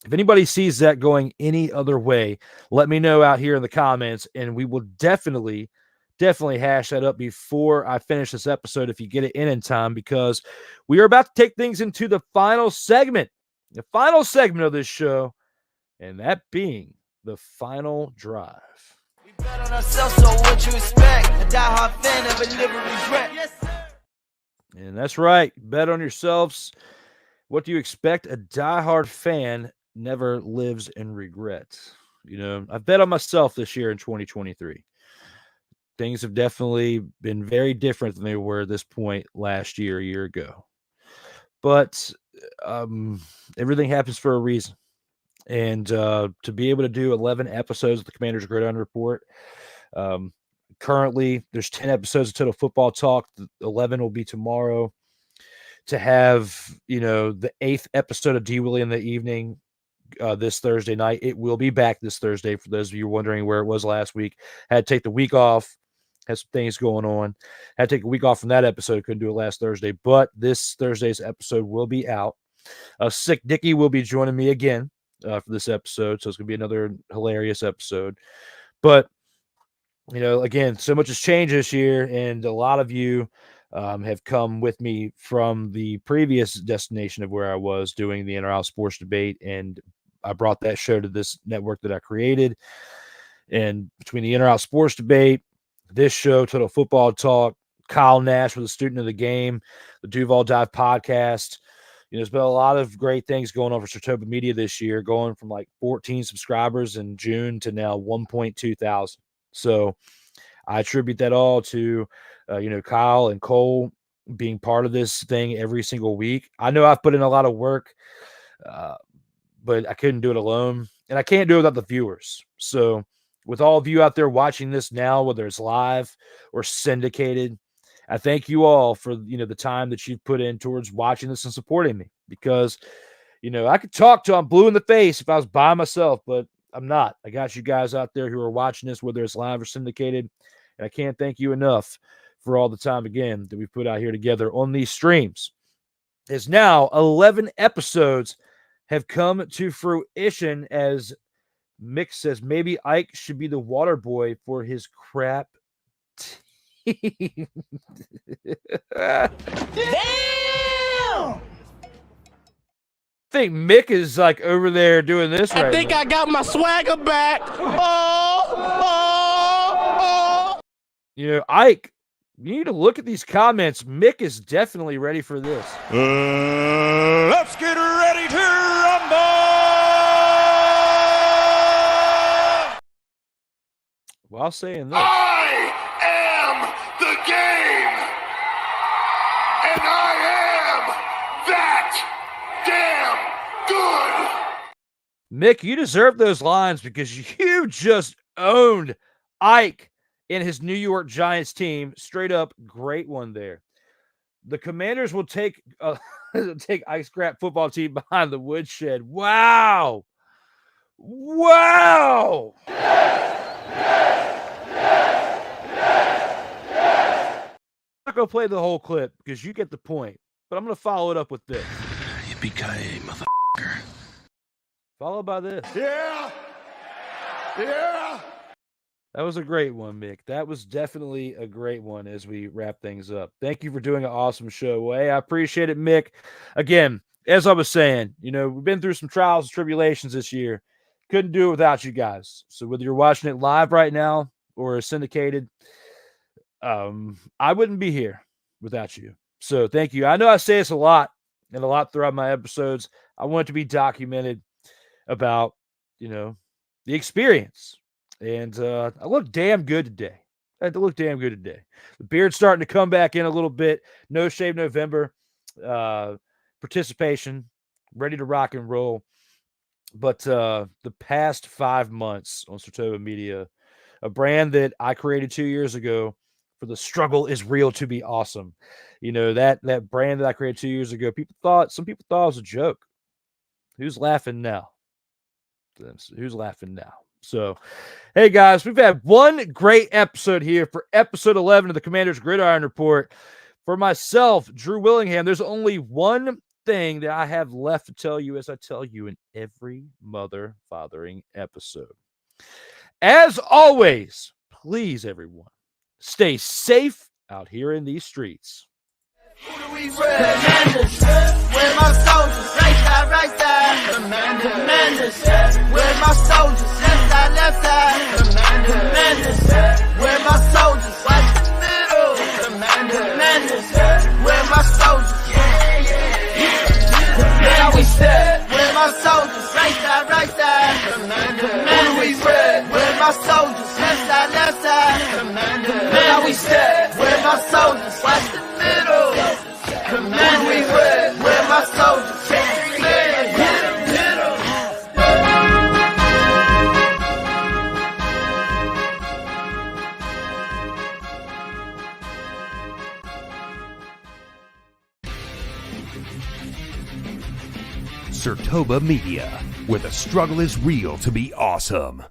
Speaker 2: if anybody sees that going any other way, let me know out here in the comments, and we will definitely hash that up before I finish this episode if you get it in time, because we are about to take things into the final segment of this show, and that being the final drive.
Speaker 1: We bet on ourselves, so what you expect? A diehard fan never live with regret. Yes, sir.
Speaker 2: And that's right. Bet on yourselves. What do you expect? A diehard fan never lives in regret. You know, I've bet on myself this year in 2023. Things have definitely been very different than they were at this point last year, a year ago. But everything happens for a reason. And to be able to do 11 episodes of the Commanders Gridiron Report, currently there's 10 episodes of Total Football Talk. 11 will be tomorrow. To have, the 8th episode of D. Willie in the evening this Thursday night. It will be back this Thursday for those of you wondering where it was last week. Had to take the week off. Had some things going on. Had to take a week off from that episode. Couldn't do it last Thursday. But this Thursday's episode will be out. Sick Dickie will be joining me again for this episode. So it's going to be another hilarious episode. But, again, so much has changed this year. And a lot of you have come with me from the previous destination of where I was doing the NRL Sports Debate. And I brought that show to this network that I created. And between the NRL Sports Debate, this show, Total Football Talk, Kyle Nash with a student of the game, the Duval Dive podcast. There's been a lot of great things going on for Sartoga Media this year, going from like 14 subscribers in June to now 1.2 thousand. So I attribute that all to, Kyle and Cole being part of this thing every single week. I know I've put in a lot of work, but I couldn't do it alone, and I can't do it without the viewers. So with all of you out there watching this now, whether it's live or syndicated, I thank you all for, the time that you've put in towards watching this and supporting me, because, I could talk till I'm blue in the face if I was by myself, but I'm not. I got you guys out there who are watching this, whether it's live or syndicated, and I can't thank you enough for all the time, again, that we put out here together on these streams. As now 11 episodes have come to fruition, as Mick says maybe Ike should be the water boy for his crap team.
Speaker 11: Damn!
Speaker 2: I think Mick is like over there doing this right now.
Speaker 11: I think I got my swagger back. Oh.
Speaker 2: You know, Ike, you need to look at these comments. Mick is definitely ready for this.
Speaker 11: Let's get ready to rumble!
Speaker 2: While saying this,
Speaker 11: I am the game, and I am that damn good.
Speaker 2: Mick, you deserve those lines because you just owned Ike and his New York Giants team. Straight up, great one there. The Commanders will take Ike's crap football team behind the woodshed. Wow. Wow. I'm not going to play the whole clip because you get the point, but I'm going to follow it up with this.
Speaker 11: Yippee-ki-yay, motherfucker.
Speaker 2: Followed by this.
Speaker 11: Yeah. Yeah.
Speaker 2: That was a great one, Mick. That was definitely a great one as we wrap things up. Thank you for doing an awesome show. Hey, I appreciate it, Mick. Again, as I was saying, you know, we've been through some trials and tribulations this year. Couldn't do it without you guys. So whether you're watching it live right now or syndicated, I wouldn't be here without you. So thank you. I know I say this a lot throughout my episodes. I want it to be documented about, you know, the experience. And I look damn good today. The beard's starting to come back in a little bit. No Shave November participation, ready to rock and roll. But the past 5 months on Sartoba Media, a brand that I created 2 years ago for the struggle is real to be awesome. You know, that brand that I created 2 years ago, some people thought it was a joke. Who's laughing now? So, hey, guys, we've had one great episode here for episode 11 of the Commanders Gridiron Report. For myself, Drew Willingham, there's only one thing that I have left to tell you, as I tell you in every mother-fathering episode. As always, please, everyone, stay safe out here in these streets.
Speaker 1: Commanders, where my soldiers, right side, Commanders, where my soldiers, left side, Commanders, where my soldiers, watch the middle, Commanders, where my soldiers, now we step, where my soldiers, right side, Commanders, where my soldiers, left side, now we step, where my soldiers, watch the middle. Commanders, where my soldiers,
Speaker 9: Sartoba Media, where the struggle is real to be awesome.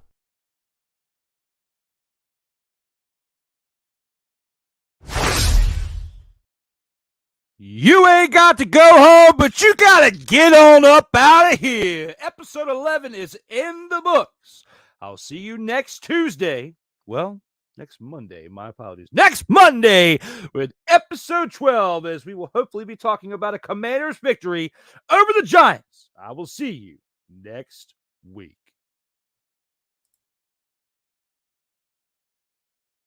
Speaker 2: You ain't got to go home, but you got to get on up out of here. Episode 11 is in the books. I'll see you next Tuesday. Well, next Monday. My apologies. Next Monday with episode 12, as we will hopefully be talking about a Commanders victory over the Giants. I will see you next week.